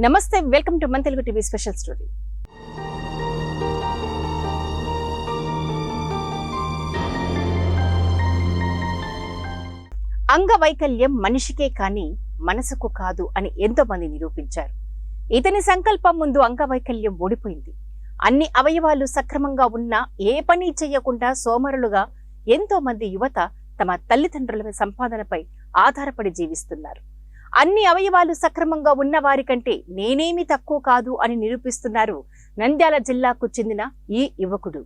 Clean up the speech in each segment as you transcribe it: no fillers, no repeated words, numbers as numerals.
నమస్తే, welcome to మన Telugu TV special story. అంగవైకల్యం మనిషికే కానీ మనసుకు కాదు అని ఎంతో మంది నిరూపించారు. ఇతని సంకల్పం ముందు అంగవైకల్యం ఓడిపోయింది. అన్ని అవయవాలు సక్రమంగా ఉన్నా ఏ పని చేయకుండా సోమరులుగా ఎంతో మంది యువత తమ తల్లిదండ్రుల సంపాదనపై ఆధారపడి జీవిస్తున్నారు. అన్ని అవయవాలు సక్రమంగా ఉన్న వారి కంటే నేనేమి తక్కువ కాదు అని నిరూపిస్తున్నారు నంద్యాల జిల్లాకు చెందిన ఈ యువకుడు.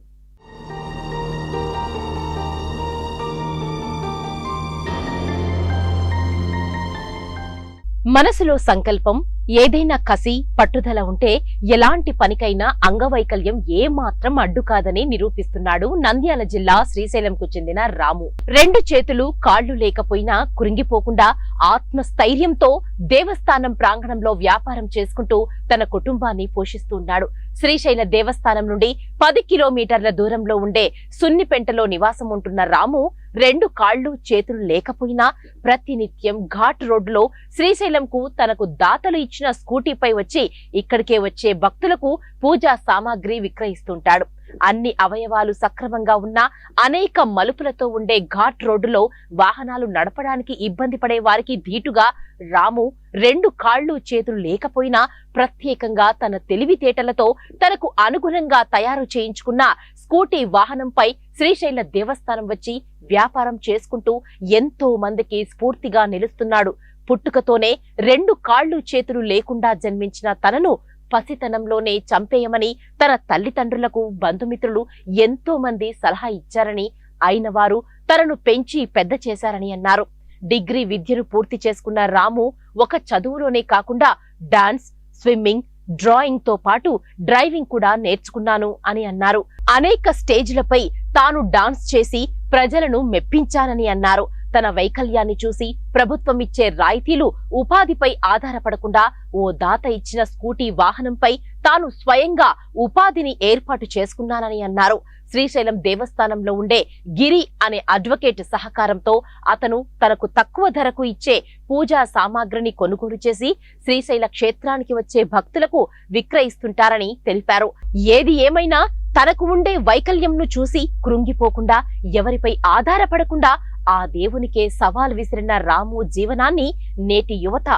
మనసులో సంకల్పం, ఏదైనా కసి, పట్టుదల ఉంటే ఎలాంటి పనికైనా అంగవైకల్యం ఏమాత్రం అడ్డు కాదని నిరూపిస్తున్నాడు నంద్యాల జిల్లా శ్రీశైలంకు చెందిన రాము. 2 చేతులు కాళ్లు లేకపోయినా కృంగిపోకుండా ఆత్మస్థైర్యంతో దేవస్థానం ప్రాంగణంలో వ్యాపారం చేసుకుంటూ తన కుటుంబాన్ని పోషిస్తున్నాడు. శ్రీశైల దేవస్థానం నుండి 10 కిలోమీటర్ల దూరంలో ఉండే సున్నిపెంటలో నివాసం ఉంటున్న రాము 2 కాళ్లు చేతులు లేకపోయినా ప్రతినిత్యం ఘాట్ రోడ్డులో శ్రీశైలంకు తనకు దాతలు ఇచ్చిన స్కూటీపై వచ్చి ఇక్కడికే వచ్చే భక్తులకు పూజా సామాగ్రి విక్రయిస్తుంటాడు. అన్ని అవయవాలు సక్రమంగా ఉన్న అనేక మలుపులతో ఉండే ఘాట్ రోడ్డులో వాహనాలు నడపడానికి ఇబ్బంది పడే వారికి ధీటుగా రాము 2 కాళ్లు చేతులు లేకపోయినా ప్రత్యేకంగా తన తెలివితేటలతో తనకు అనుగుణంగా తయారు చేయించుకున్న స్కూటీ వాహనంపై శ్రీశైల దేవస్థానం వచ్చి వ్యాపారం చేసుకుంటూ ఎంతో మందికి స్ఫూర్తిగా నిలుస్తున్నాడు. పుట్టుకతోనే 2 కాళ్లు చేతులు లేకుండా జన్మించిన తనను పసితనంలోనే చంపేయమని తన తల్లిదండ్రులకు బంధుమిత్రులు ఎంతో మంది సలహా ఇచ్చారని, అయిన వారు తనను పెంచి పెద్ద చేశారని అన్నారు. డిగ్రీ విద్యను పూర్తి చేసుకున్న రాము ఒక చదువులోనే కాకుండా డాన్స్, స్విమ్మింగ్, డ్రాయింగ్ తో పాటు డ్రైవింగ్ కూడా నేర్చుకున్నాను అని అన్నారు. అనేక స్టేజ్లపై తాను డాన్స్ చేసి ప్రజలను మెప్పించానని అన్నారు. తన వైకల్యాన్ని చూసి ప్రభుత్వం ఇచ్చే రాయితీలు, ఉపాధిపై ఆధారపడకుండా ఓ దాత ఇచ్చిన స్కూటీ వాహనంపై తాను స్వయంగా ఉపాధిని ఏర్పాటు చేసుకున్నానని అన్నారు. శ్రీశైలం దేవస్థానంలో ఉండే గిరి అనే అడ్వకేట్ సహకారంతో అతను తనకు తక్కువ ధరకు ఇచ్చే పూజా సామాగ్రిని కొనుగోలు చేసి శ్రీశైల క్షేత్రానికి వచ్చే భక్తులకు విక్రయిస్తుంటారని తెలిపారు. ఏది ఏమైనా తనకు ఉండే వైకల్యంను చూసి కృంగిపోకుండా, ఎవరిపై ఆధారపడకుండా ఆ దేవునికే సవాల్ విసిరిన రాము జీవనాన్ని నేటి యువత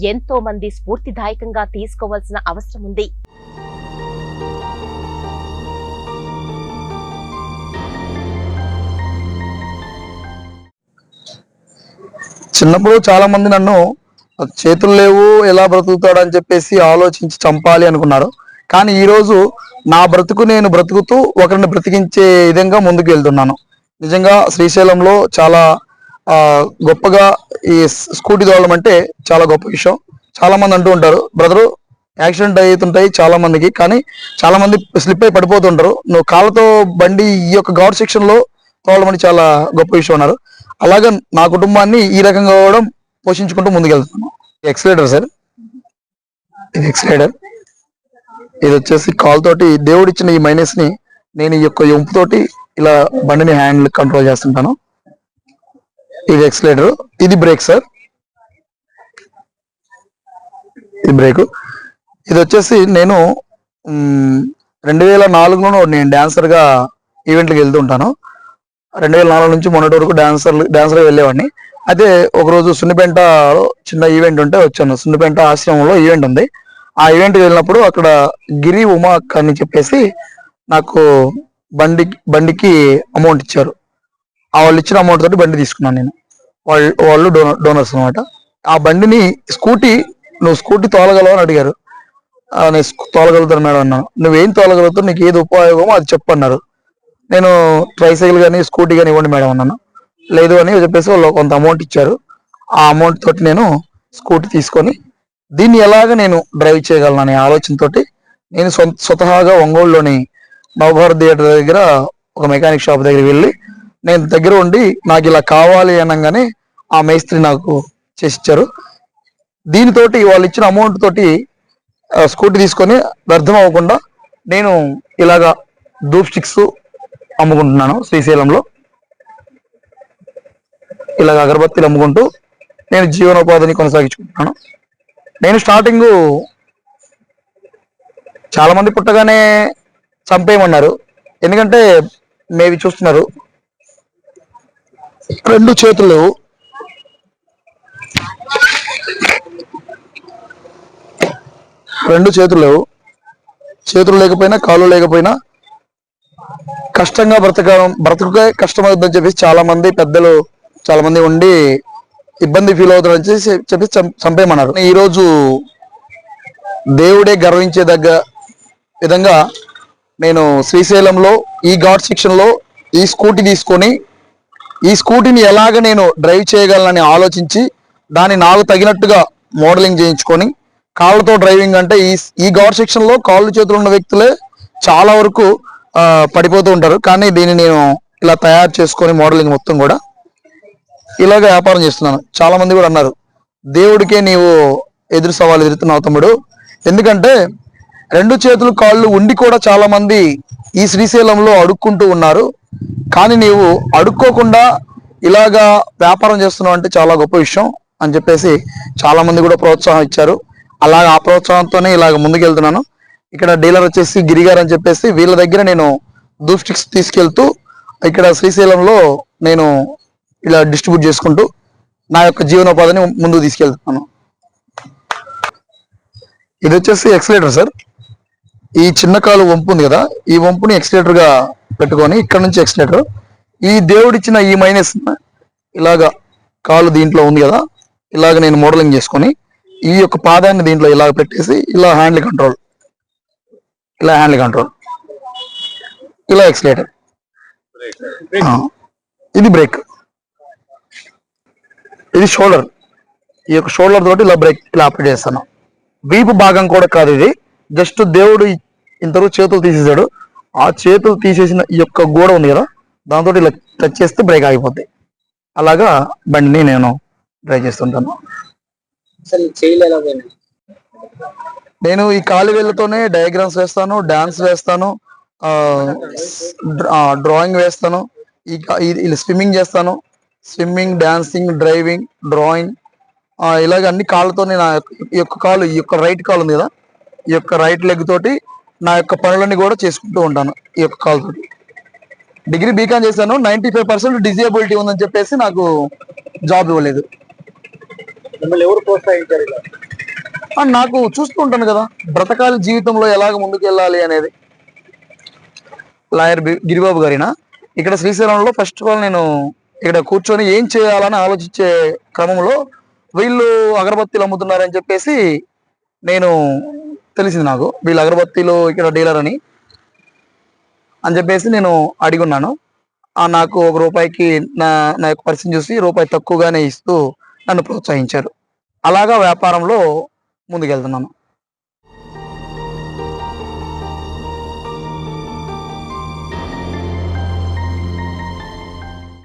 ఎంతో మంది స్ఫూర్తిదాయకంగా తీసుకోవాల్సిన అవసరం ఉంది. చిన్నప్పుడు చాలా మంది నన్ను చేతులు లేవు ఎలా బ్రతుకుతాడు అని చెప్పేసి ఆలోచించి చంపాలి అనుకున్నారు. కానీ ఈ రోజు నా బ్రతుకు నేను బ్రతుకుతూ ఒకరిని బ్రతికించే విధంగా ముందుకు వెళ్తున్నాను. నిజంగా శ్రీశైలంలో చాలా గొప్పగా ఈ స్కూటీ తోలడం అంటే చాలా గొప్ప విషయం. చాలా మంది అంటూ ఉంటారు, బ్రదరు యాక్సిడెంట్ అవుతుంటాయి చాలా మందికి, కానీ చాలా మంది స్లిప్ అయి పడిపోతుంటారు, నువ్వు కాళ్ళతో బండి ఈ యొక్క ఘాట్ సెక్షన్ లో తోలడం అని చాలా గొప్ప విషయం అన్నారు. అలాగే నా కుటుంబాన్ని ఈ రకంగా కూడా పోషించుకుంటూ ముందుకెళ్తున్నాను. ఎక్సలేటర్ సార్, ఇది ఎక్సలేటర్. ఇది వచ్చేసి కాల్ తోటి దేవుడిచ్చిన ఈ మైనస్ ని నేను ఈ యొక్క ఎంపు తోటి ఇలా బండిని హ్యాండిల్ కంట్రోల్ చేస్తుంటాను. ఇది ఎక్సలేటర్, ఇది బ్రేక్ సార్, ఇది బ్రేక్. ఇది వచ్చేసి నేను 2004లో నేను డాన్సర్ గా ఈవెంట్లకు వెళ్తూ ఉంటాను. 2004 నుంచి మొన్నటి వరకు డాన్సర్ వెళ్ళేవాడిని. అయితే ఒకరోజు సున్నిపెంటలో చిన్న ఈవెంట్ ఉంటే వచ్చాను. సున్నిపెంట ఆశ్రమంలో ఈవెంట్ ఉంది. ఆ ఈవెంట్కి వెళ్ళినప్పుడు అక్కడ గిరి ఉమా అని చెప్పేసి నాకు బండికి అమౌంట్ ఇచ్చారు. వాళ్ళు ఇచ్చిన అమౌంట్ తోటి బండి తీసుకున్నాను నేను. వాళ్ళు డోనర్స్ అనమాట. ఆ బండిని నువ్వు స్కూటీ తోలగలవు అని అడిగారు. నేను తోలగలుగుతాను మేడం అన్నాను. నువ్వేం తోలగలుగుతావు, నీకు ఏది ఉపయోగమో అది చెప్పన్నారు. నేను ట్రైసైకిల్ కానీ స్కూటీ కానీ ఇవ్వండి మేడం అన్నాను. లేదు అని చెప్పేసి వాళ్ళు కొంత అమౌంట్ ఇచ్చారు. ఆ అమౌంట్ తోటి నేను స్కూటీ తీసుకొని దీన్ని ఎలాగ నేను డ్రైవ్ చేయగలను అనే ఆలోచనతోటి నేను స్వతహాగా ఒంగోలులోని నవభారత్ థియేటర్ దగ్గర ఒక మెకానిక్ షాప్ దగ్గర వెళ్ళి నేను దగ్గర ఉండి నాకు ఇలా కావాలి అనగానే ఆ మేస్త్రి నాకు చేసిచ్చారు. దీనితోటి వాళ్ళు ఇచ్చిన అమౌంట్ తోటి స్కూటీ తీసుకొని వ్యర్థం అవ్వకుండా నేను ఇలాగా ధూప్ స్టిక్స్ అమ్ముకుంటున్నాను. శ్రీశైలంలో ఇలాగ అగరబత్తీలు అమ్ముకుంటూ నేను జీవనోపాధిని కొనసాగించుకుంటున్నాను. నేను స్టార్టింగ్ చాలా మంది పుట్టగానే చంపేయమన్నారు. ఎందుకంటే మేవి చూస్తున్నారు, రెండు చేతులు లేవు, చేతులు లేకపోయినా కాళ్ళు లేకపోయినా కష్టంగా బ్రతుకే కష్టమవుతుందని చెప్పేసి చాలా మంది పెద్దలు చాలా మంది ఉండి ఇబ్బంది ఫీల్ అవుతారని చెప్పి చంపేయమన్నారు. ఈరోజు దేవుడే గర్వించేదగ్గ విధంగా నేను శ్రీశైలంలో ఈ ఘాట్ సెక్షన్ లో ఈ స్కూటీ తీసుకొని ఈ స్కూటీని ఎలాగ నేను డ్రైవ్ చేయగలనని ఆలోచించి దాన్ని నాకు తగినట్టుగా మోడలింగ్ చేయించుకొని కాళ్ళతో డ్రైవింగ్ అంటే ఈ ఘాట్ సెక్షన్ లో కాళ్ళు చేతులు ఉన్న వ్యక్తులే చాలా వరకు పడిపోతూ ఉంటారు. కానీ దీన్ని నేను ఇలా తయారు చేసుకొని మోడలింగ్ మొత్తం కూడా ఇలాగ వ్యాపారం చేస్తున్నాను. చాలా మంది కూడా అన్నారు, దేవుడికే నీవు ఎదురు సవాలు ఎదురుతున్నావు తమ్ముడు, ఎందుకంటే రెండు చేతులు కాళ్ళు ఉండి కూడా చాలా మంది ఈ శ్రీశైలంలో అడుక్కుంటూ ఉన్నారు, కానీ నీవు అడుక్కోకుండా ఇలాగా వ్యాపారం చేస్తున్నావు అంటే చాలా గొప్ప విషయం అని చెప్పేసి చాలా మంది కూడా ప్రోత్సాహం ఇచ్చారు. అలాగ ఆ ప్రోత్సాహంతోనే ఇలాగ ముందుకెళ్తున్నాను. ఇక్కడ డీలర్ వచ్చేసి గిరిగారు అని చెప్పేసి వీళ్ళ దగ్గర నేను ధూప్ స్టిక్స్ తీసుకెళ్తూ ఇక్కడ శ్రీశైలంలో నేను ఇలా డిస్ట్రిబ్యూట్ చేసుకుంటూ నా యొక్క జీవనోపాధిని ముందుకు తీసుకెళ్తున్నాను. ఇది వచ్చేసి ఎక్సలేటర్ సార్. ఈ చిన్న కాలు వంపు ఉంది కదా, ఈ వంపుని ఎక్సలేటర్ గా పెట్టుకొని ఇక్కడ నుంచి ఎక్సలేటర్ ఈ దేవుడిచ్చిన ఈ మైనస్ ఇలాగా కాలు దీంట్లో ఉంది కదా, ఇలాగ నేను మోడలింగ్ చేసుకొని ఈ యొక్క పాదాన్ని దీంట్లో ఇలాగ పెట్టేసి ఇలా హ్యాండిల్ కంట్రోల్, ఇలా ఎక్సలేటర్, ఇది బ్రేక్, ఇది షోల్డర్. ఈ యొక్క షోల్డర్ తోటి ఇలా బ్రేక్ ఇలా ఆపరేట్ చేస్తాను. వీపు భాగం కూడా కాదు, ఇది జస్ట్ దేవుడు ఇంతవరకు చేతులు తీసేసాడు, ఆ చేతులు తీసేసిన ఈ యొక్క గోడ ఉంది కదా దాంతో ఇలా టచ్ చేస్తే బ్రేక్ ఆగిపోద్ది. అలాగా బండిని నేను డ్రైవ్ చేస్తుంటాను. నేను ఈ కాలి వేళ్ళతోనే డయాగ్రామ్స్ వేస్తాను, డాన్స్ వేస్తాను, డ్రాయింగ్ వేస్తాను, స్విమ్మింగ్ చేస్తాను, స్విమ్మింగ్, డాన్సింగ్, డ్రైవింగ్, డ్రాయింగ్, ఇలాగ అన్ని కాళ్ళతోనే నా ఈ యొక్క రైట్ కాల్ ఉంది కదా, ఈ యొక్క రైట్ లెగ్ తోటి నా యొక్క పనులన్నీ కూడా చేసుకుంటూ ఉంటాను. ఈ యొక్క కాల్ తోటి డిగ్రీ బీకాన్ చేశాను. 95% డిజేబిలిటీ ఉందని చెప్పేసి నాకు జాబ్ ఇవ్వలేదు. నాకు చూస్తూ ఉంటాను కదా బ్రతకాలి జీవితంలో ఎలాగ ముందుకు వెళ్ళాలి అనేది. లాయర్ గిరిబాబు గారినా ఇక్కడ శ్రీశైలంలో ఫస్ట్ ఆఫ్ ఆల్ నేను ఇక్కడ కూర్చొని ఏం చేయాలని ఆలోచించే క్రమంలో వీళ్ళు అగరబత్తీలు అమ్ముతున్నారని చెప్పేసి తెలిసింది నాకు. వీళ్ళు అగరబత్తీలు ఇక్కడ డీలర్ అని చెప్పేసి నేను అడిగి ఉన్నాను. నాకు ₹1 నా యొక్క పరిస్థితిని చూసి రూపాయి తక్కువగానే ఇస్తూ నన్ను ప్రోత్సహించారు. అలాగా వ్యాపారంలో ముందుకెళ్తున్నాను.